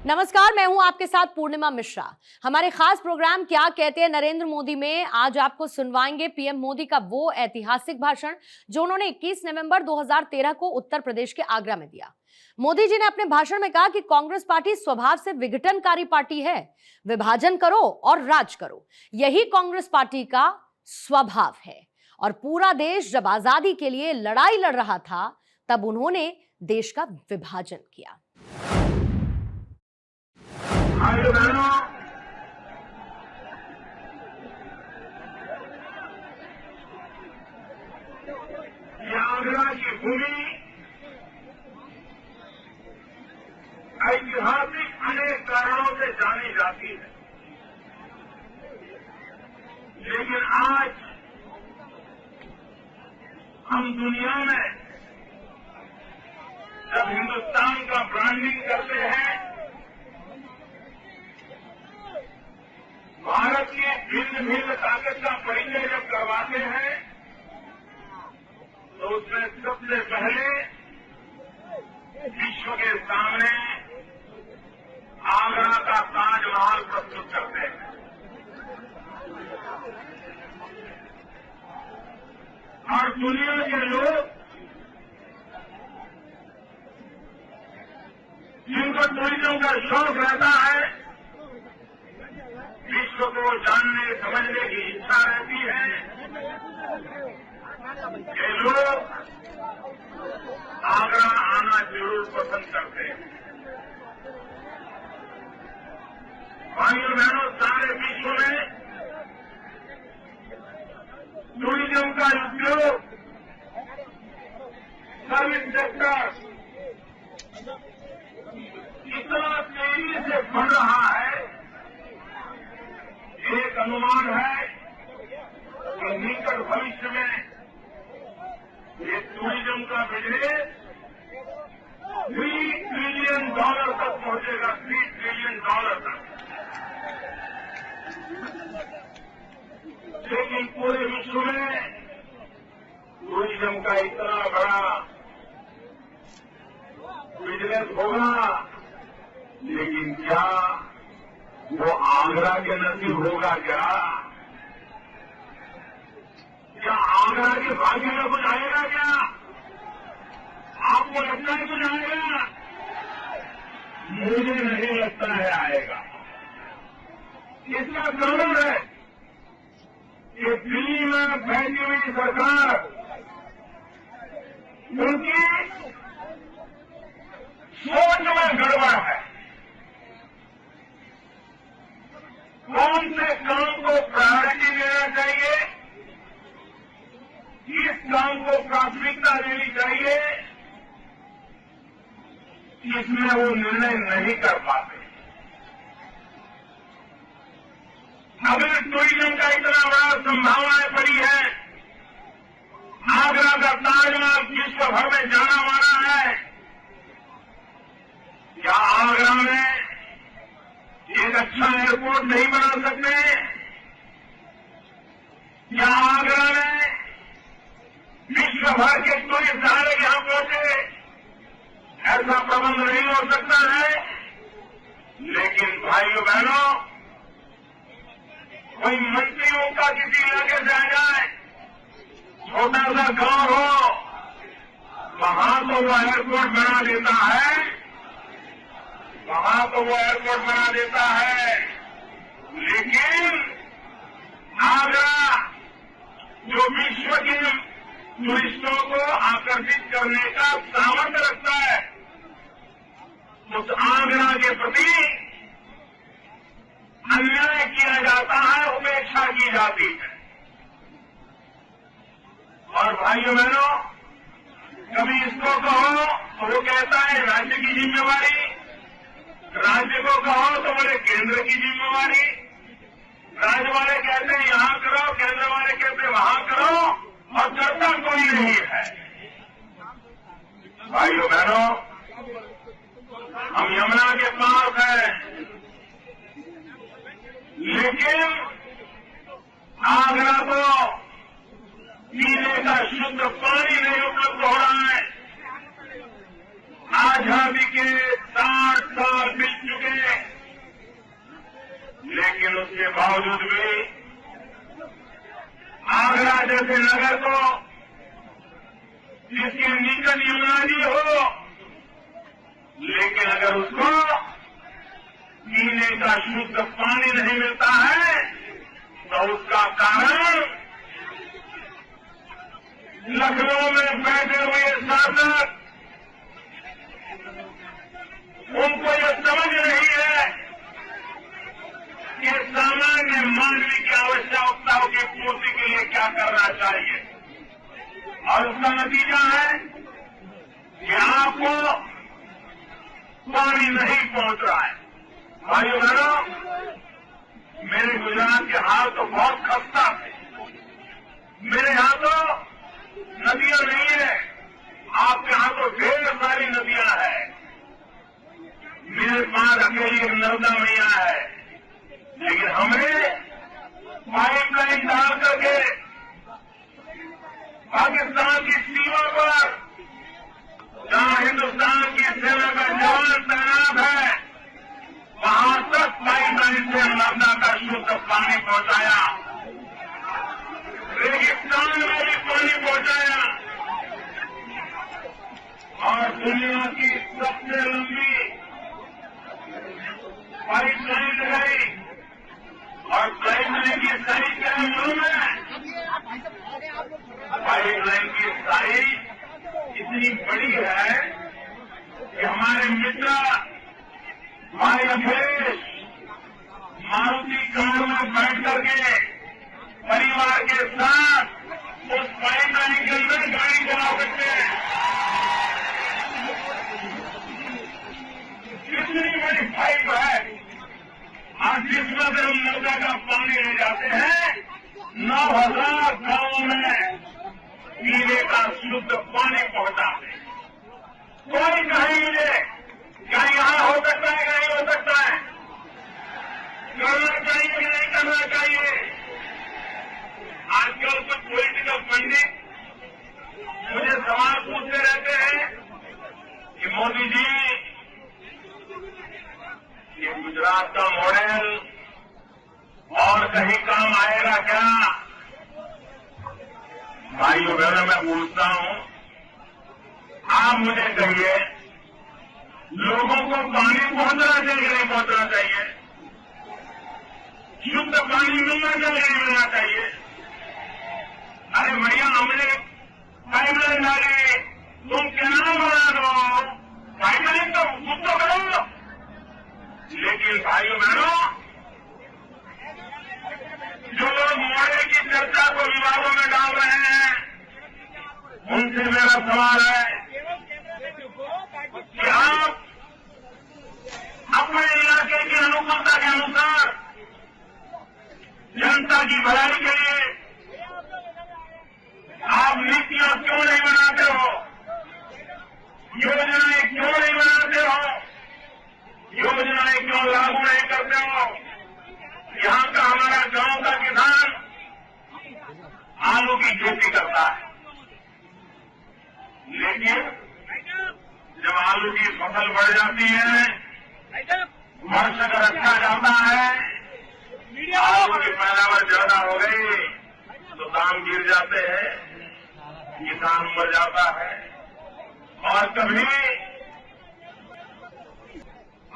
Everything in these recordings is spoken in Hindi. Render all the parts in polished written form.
नमस्कार, मैं हूं आपके साथ पूर्णिमा मिश्रा। हमारे खास प्रोग्राम क्या कहते हैं नरेंद्र मोदी में आज आपको सुनवाएंगे पीएम मोदी का वो ऐतिहासिक भाषण जो उन्होंने 21 नवंबर 2013 को उत्तर प्रदेश के आगरा में दिया। मोदी जी ने अपने भाषण में कहा कि कांग्रेस पार्टी स्वभाव से विघटनकारी पार्टी है, विभाजन करो और राज करो, यही कांग्रेस पार्टी का स्वभाव है। और पूरा देश जब आजादी के लिए लड़ाई लड़ रहा था तब उन्होंने देश का विभाजन किया। भाइयों बहनों, ये आगरा की भूमि ऐतिहासिक अनेक कारणों से जानी जाती है, लेकिन आज हम दुनिया में जब हिंदुस्तान का ब्रांडिंग करते हैं, भारत की भिन्न भिन्न ताकत का परिचय जब करवाते हैं तो उसमें सबसे पहले विश्व के सामने आगरा का ताजमहल प्रस्तुत करते हैं। और दुनिया के लोग जिनको टूरिज्म का शौक रहता है, विश्व को जानने समझने की इच्छा रहती है, ये लोग आगरा आना जरूर पसंद करते हैं। भाइयों बहनों, सारे विश्व में टूरिज्म का उद्योग, सर्विस सेक्टर इतना तेजी से बढ़ रहा है, एक अनुमान है कि निकट भविष्य में ये टूरिज्म का बिजनेस $3 ट्रिलियन तक पहुंचेगा, $3 ट्रिलियन तक। लेकिन पूरे विश्व में टूरिज्म का इतना बड़ा बिजनेस होगा, लेकिन क्या वो आगरा के नसीब होगा? क्या आगरा के भाग्य में कुछ आएगा? क्या आपको लगता है कुछ आएगा? मुझे नहीं लगता है आएगा। इसका कारण है कि दिल्ली में बैठी हुई सरकार, उनकी सोच में गड़बड़ है। कौन से काम को प्रायोरिटी देना चाहिए, किस काम को प्राथमिकता देनी चाहिए, इसमें वो निर्णय नहीं कर पाते। अगर टूरिज्म का इतना बड़ा संभावनाएं पड़ी है, आगरा का ताजमहल विश्व भर में जाना माना है, क्या आगरा में एक अच्छा एयरपोर्ट नहीं बना सकते? क्या आगरा में विश्व भर के टूरिस्ट डायरेक्ट यहां पहुंचे, ऐसा प्रबंध नहीं हो सकता है? लेकिन भाइयों बहनों, कोई मंत्रियों का किसी इलाके से आ जाए, छोटा सा गांव हो, वहां तो वो एयरपोर्ट बना देता है, लेकिन आगरा जो विश्व के टूरिस्टों को आकर्षित करने का सामर्थ्य रखता है, उस आगरा के प्रति अन्याय किया जाता है, उपेक्षा की जाती है। और भाइयों बहनों, कभी इसको कहो तो वो कहता है राज्य की जिम्मेवारी, राज्य को कहो तो बोले केंद्र की जिम्मेवारी, राज्य वाले कहते हैं यहां करो, केंद्र वाले कहते हैं वहां करो, और करता कोई नहीं है। भाइयों बहनों, हम यमुना के पास हैं, लेकिन आगरा को पीने का शुद्ध पानी नहीं उपलब्ध हो रहा है। आजादी के 60 साल बीत चुके, इसके बावजूद भी आगरा जैसे नगर को जिसके निकट यमुना जी हो, लेकिन अगर उसको पीने का शुद्ध पानी नहीं मिलता है तो उसका कारण लखनऊ में बैठे हुए शासक, उनको यह समझ नहीं है कि सामान्य मानवीय की आवश्यकताओं की पूर्ति के लिए क्या करना चाहिए। और उसका नतीजा है कि आपको पानी नहीं पहुंच रहा है। भाइयों बहनों, मेरे गुजरात के हाल तो बहुत खस्ता थे। मेरे यहां तो नदियां नहीं है, आपके यहां तो ढेर सारी नदियां हैं। मेरे पास अकेली एक नर्मदा मैया है, लेकिन हमें पाइपलाइन डाल करके पाकिस्तान की सीमा पर जहां हिंदुस्तान की सेना का जवान तैनात है, वहां तक पाइपलाइन से नर्मदा का शुद्ध पानी पहुंचाया, रेगिस्तान में भी पानी पहुंचाया और दुनिया की सबसे लंबी पाइपलाइन लगाई। और पाइपलाइन की साइज क्या है मालूम है? पाइपलाइन की साइज इतनी बड़ी है कि हमारे मित्र भाई अखिलेश मारुति कार में बैठ करके परिवार के साथ उस पाइपलाइन के अंदर गाड़ी चला सकते हैं। कितनी बड़ी पाइप है। आज जिसमें से हम नर्मदा का पानी ले जाते हैं, 9,000 गांवों में पीने का शुद्ध पानी पहुंचाते हैं। कोई कहेंगे क्या यहां हो सकता है, नहीं हो सकता है, करना चाहिए कि नहीं करना चाहिए। आजकल कुछ पॉलिटिकल पंडित मुझे सवाल पूछते रहते हैं कि मोदी जी, ये गुजरात का मॉडल और कहीं काम आएगा क्या? भाइयों बहनों, मैं पूछता हूं, आप मुझे कहिए, लोगों को पानी पहुंचना चाहिए कि नहीं पहुंचना चाहिए? शुद्ध पानी मिलना चाहिए नहीं मिलना चाहिए? अरे भैया, हमने पाइपलाइन डाली, तुम कैनाल बना दो, पाइपलाइन तो खुद तो करो। लेकिन भाइयों बहनों, जो लोग मॉडल की चर्चा को विवादों में डाल रहे हैं, उनसे मेरा सवाल है कि आप अपने इलाके की अनुकूलता के अनुसार जनता की भलाई के लिए आप नीतियां क्यों नहीं बनाते हो, योजनाएं क्यों नहीं बनाते हो, योजनाएं क्यों लागू नहीं करते हो? यहां का हमारा गांव का किसान आलू की खेती करता है, लेकिन जब आलू की फसल बढ़ जाती है, वर्ष का रखा जाता है, आलू की पैदावार ज्यादा हो गई तो दाम गिर जाते हैं, किसान मर जाता है। और कभी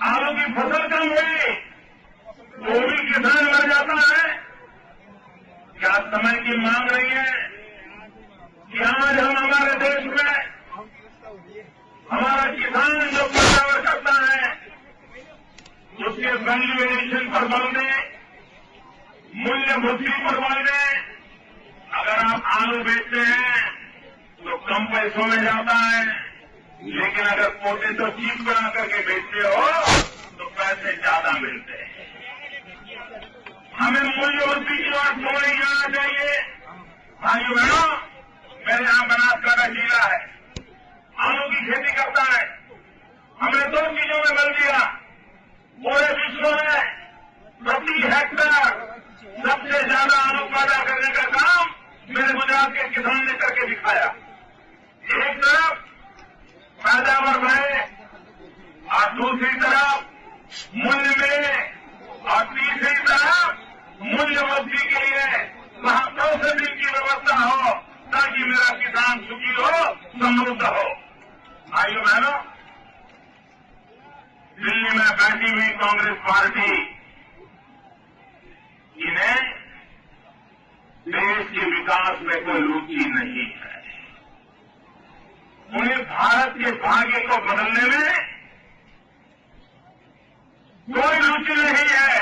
आलू की फसल कम हुई तो भी किसान मर जाता है। क्या समय की मांग रही है कि आज हम हमारे देश में हमारा किसान जो पैदावार करता है उसके वैल्यू एडिशन पर बल दें, मूल्य वृद्धि पर बल दें। अगर आप आलू बेचते हैं तो कम पैसों में जाता है, लेकिन अगर पोटेटो चीप बना करके बेचते हो तो पैसे ज्यादा मिलते हैं। हमें मूल्य वृद्धि की बात क्यों नहीं जाना चाहिए? भाइयों बहनों, मेरे यहां बनासकांठा जिला है, आलू की खेती करता है। हमने 2 चीजों में बल दिया, पूरे विश्व में प्रति हेक्टेयर सबसे ज्यादा आलू पैदा करने का काम मेरे गुजरात के किसान ने करके दिखाया। एक तरफ पैदावार बढ़े और दूसरी तरफ मूल्य मिले और तीसरी तरफ कर्जमुक्ति के लिए वहां 200 दिन की व्यवस्था हो ताकि मेरा किसान सुखी हो, समृद्ध हो। भाइयों बहनों, दिल्ली में बैठी हुई कांग्रेस पार्टी इन्हें देश के विकास में कोई रुचि नहीं है। उन्हें भारत के भाग्य को बदलने में कोई रुचि नहीं है।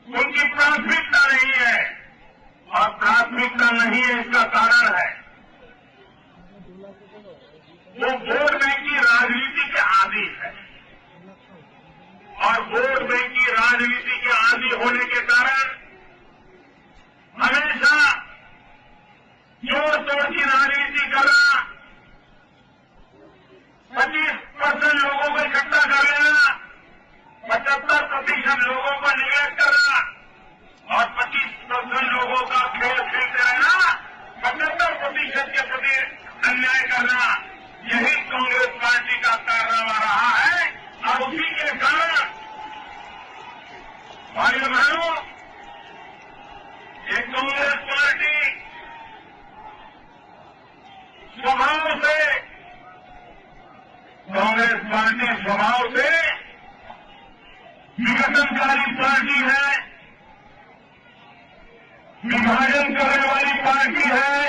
उनकी प्राथमिकता नहीं है, और प्राथमिकता नहीं है इसका कारण है वो वोट बैंक की राजनीति के आदी है, और वोट बैंक की राजनीति के आदी होने के कारण हमेशा जोड़ तोड़ की राजनीति करना, 25% लोगों को इकट्ठा कर लेना, 75% लोगों को निगलेक्ट करना, और 25% लोगों का खेल खेलते रहना, 75% के प्रति अन्याय करना, यही कांग्रेस पार्टी का कारनामा रहा है। और उसी के कारण भाइयों बहनों, ये कांग्रेस पार्टी स्वभाव से विघटनकारी पार्टी है, विभाजन करने वाली पार्टी है।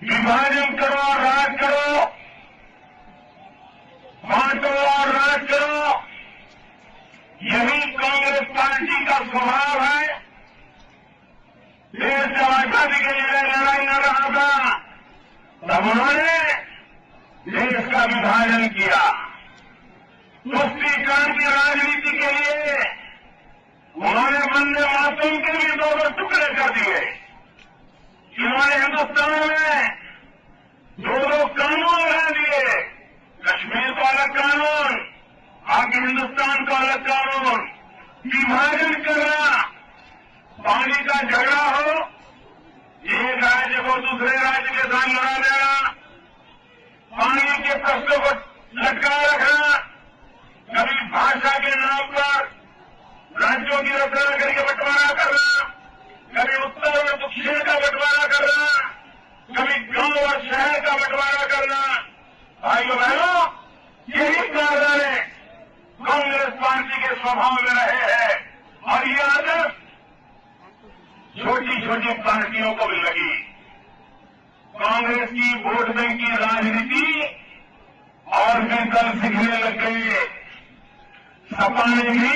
विभाजन करो और राज करो, बांटो और राज करो, यही कांग्रेस पार्टी का स्वभाव है। देश जब आजादी के लिए लड़ाई लड़ रहा था तब उन्होंने देश का विभाजन किया। तुष्टीकरण की राजनीति के लिए उन्होंने वंदे मातरम के लिए 2 टुकड़े कर दिए। इन्होंने हिंदुस्तान में 2 कानून बना दिए, कश्मीर को अलग कानून, आगे हिंदुस्तान को अलग कानून। विभाजन करना, पानी का झगड़ा हो, एक राज्य को दूसरे राज्य के साथ लड़ा देना, पानी के प्रश्नों को लटकाए रखना, कभी भाषा के नाम पर राज्यों की रचना करके बंटवारा करना, कभी उत्तर और दक्षिण का बंटवारा करना, कभी गांव और शहर का बंटवारा करना। भाइयों बहनों, यही कारण कांग्रेस पार्टी के स्वभाव में रहे हैं, और ये आदत छोटी छोटी पार्टियों को भी लगी। कांग्रेस की वोट बैंक की राजनीति और भी दल सीखने लग गए। सपा ने भी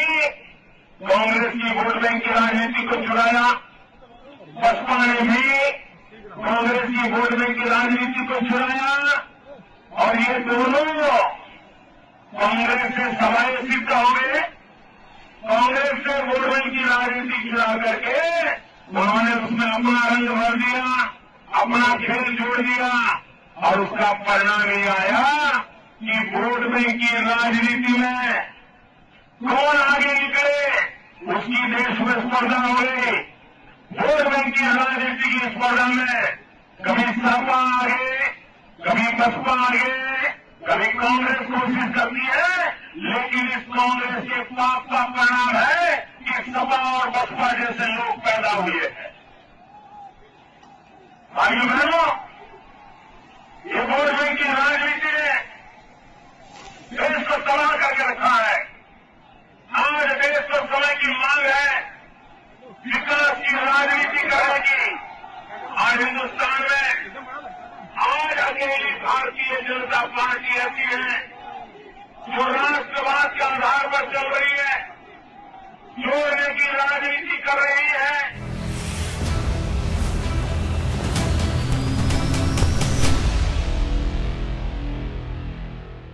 कांग्रेस की वोट बैंक की राजनीति को छुड़ाया, बसपा ने भी कांग्रेस की वोट बैंक की राजनीति को छुड़ाया, और ये दोनों कांग्रेस से सवाए सिद्ध हो गए। कांग्रेस से वोट बैंक की राजनीति छुड़ा करके उन्होंने उसमें अपना रंग भर दिया, अपना खेल जोड़ दिया, और उसका परिणाम ये आया कि वोट बैंक की राजनीति में कौन आगे निकले उसकी देश में स्पर्धा हो गई। वोट बैंक की राजनीति की स्पर्धा में कभी सपा आगे, कभी बसपा आगे, कभी कांग्रेस कोशिश करती है, लेकिन इस कांग्रेस के पाप का परिणाम है कि सपा और बसपा जैसे लोग पैदा हुए हैं। भाइयों बहनों, ये वोट बैंक की राजनीति ने देश को तबाह करके रखा है। आज देश को समय की मांग है विकास की राजनीति करने की। आज हिंदुस्तान में आज अकेली भारतीय जनता पार्टी ऐसी है जो राष्ट्रवाद के आधार पर चल रही है, जोड़ने की राजनीति